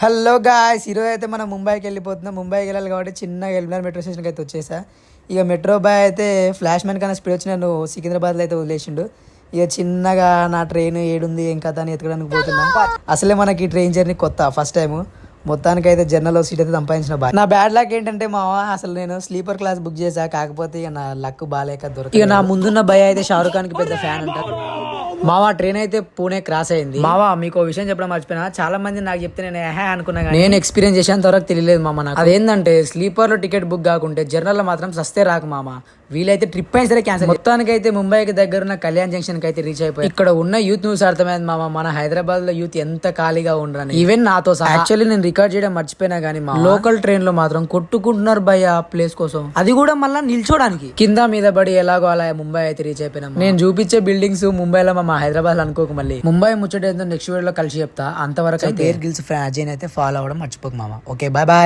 Hello guys, ఈరోజు అయితే మనం ముంబైకి వెళ్ళిపోతున్నాం. ముంబైకి వెళ్ళాలి కాబట్టి చిన్నగా ఎల్బినార్ మెట్రో స్టేషన్కి అయితే వచ్చేసా. ఇక మెట్రో బాయ్ అయితే ఫ్లాష్ మ్యాన్ కన్నా స్పీడ్ వచ్చి నన్ను సికింద్రాబాద్లో అయితే వదిలేసిండు. ఇక చిన్నగా నా ట్రైన్ ఏడుంది ఏం కథ అని ఎత్తుకోవడానికి పోతున్నా. అసలే మనకి ట్రైన్ జర్నీ కొత్త, ఫస్ట్ టైం. మొత్తానికి అయితే జర్నల్లో సీట్ అయితే సంపాదించిన బాయ్. నా బ్యాడ్ లక్ ఏంటంటే అసలు నేను స్లీపర్ క్లాస్ బుక్ చేసా, కాకపోతే ఇక నా లక్ బాగాలేక దొరక. ఇక నా ముందున్న భయ అయితే షారుఖ్ ఖాన్ కి పెద్ద ఫ్యాన్ అంటారు. మావా ట్రైన్ అయితే పూణే క్రాస్ అయింది. మావా మీకు విషయం చెప్పడం మర్చిపోయినా, చాలా మంది నాకు చెప్తే నేను అనుకున్నా, నేను ఎక్స్పీరియన్స్ చేసేంత వరకు తెలియలేదు మామ నాకు. అదేంటంటే స్లీపర్ లో టికెట్ బుక్ కాకుంటే జనరల్ లో మాత్రం సస్తే రాకు మామ. వీలైతే ట్రిప్ అయినా సరే క్యాన్సిల్. మొత్తానికి అయితే ముంబైకి దగ్గర ఉన్న కళ్యాణ్ జంక్షన్ కి అయితే రీచ్ అయిపోయి ఇక్కడ ఉన్న యూత్ న్యూస్ అర్థమైంది మామ, మన హైదరాబాద్ లో యూత్ ఎంత ఖాళీగా ఉండరని. ఈవెన్ నాతో యాక్చువల్లీ నేను రికార్డ్ చేయడం మర్చిపోయినా గానీ మా లోకల్ ట్రైన్ లో మాత్రం కొట్టుకుంటున్నారు భయ ప్లేస్ కోసం, అది కూడా మళ్ళీ నిల్చోడానికి. కింద మీద పడి ఎలాగో అలా ముంబై అయితే రీచ్ అయిపోయినా. నేను చూపించే బిల్డింగ్స్ ముంబైలో మా హైదరాబాద్ అనుకోక మళ్ళీ ముంబై ముచ్చట నెక్స్ట్ వీడియో లో కలిసి చెప్తా. అంతవరకు అయితే బేర్ గ్రిల్స్ ఫ్యాన్ అజయ్ అయితే ఫాలో అవ్వడం మర్చిపోక మామ. Okay, bye bye.